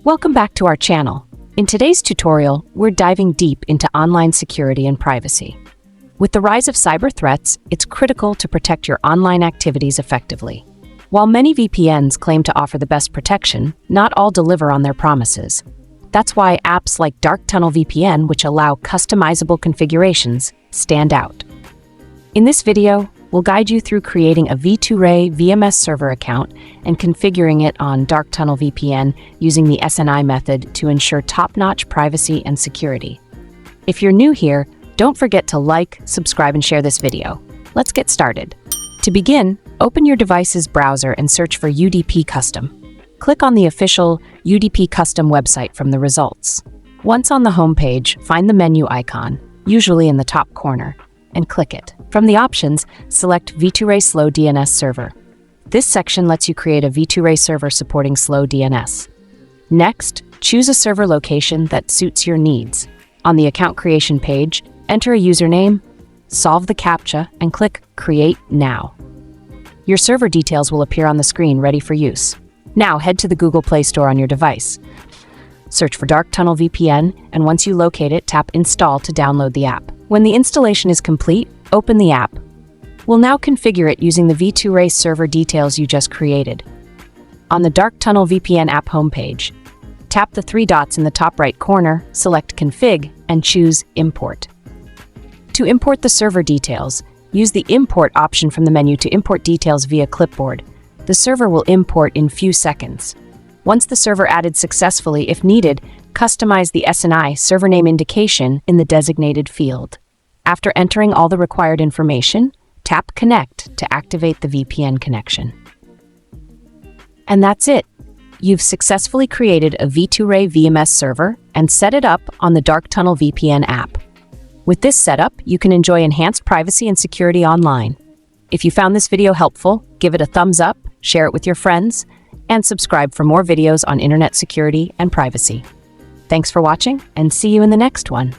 Welcome back to our channel. In today's tutorial, we're diving deep into online security and privacy. With the rise of cyber threats, it's critical to protect your online activities effectively. While many VPNs claim to offer the best protection, not all deliver on their promises. That's why apps like Dark Tunnel VPN, which allow customizable configurations, stand out. In this video, we'll guide you through creating a V2Ray VMess server account and configuring it on Dark Tunnel VPN using the SNI method to ensure top-notch privacy and security. If you're new here, don't forget to like, subscribe, and share this video. Let's get started. To begin, open your device's browser and search for UDP Custom. Click on the official UDP Custom website from the results. Once on the home page, find the menu icon, usually in the top corner, and click it. From the options, select V2Ray Slow DNS Server. This section lets you create a V2Ray server supporting slow DNS. Next, choose a server location that suits your needs. On the account creation page, enter a username, solve the CAPTCHA, and click Create Now. Your server details will appear on the screen ready for use. Now head to the Google Play Store on your device. Search for Dark Tunnel VPN, and once you locate it, tap Install to download the app. When the installation is complete, open the app. We'll now configure it using the V2Ray server details you just created. On the Dark Tunnel VPN app homepage, tap the three dots in the top right corner, select Config, and choose Import. To import the server details, use the Import option from the menu to import details via clipboard. The server will import in few seconds. Once the server added successfully, if needed, customize the SNI server name indication in the designated field. After entering all the required information, tap Connect to activate the VPN connection. And that's it. You've successfully created a V2Ray VMess server and set it up on the Dark Tunnel VPN app. With this setup, you can enjoy enhanced privacy and security online. If you found this video helpful, give it a thumbs up, share it with your friends, and subscribe for more videos on internet security and privacy. Thanks for watching, and see you in the next one.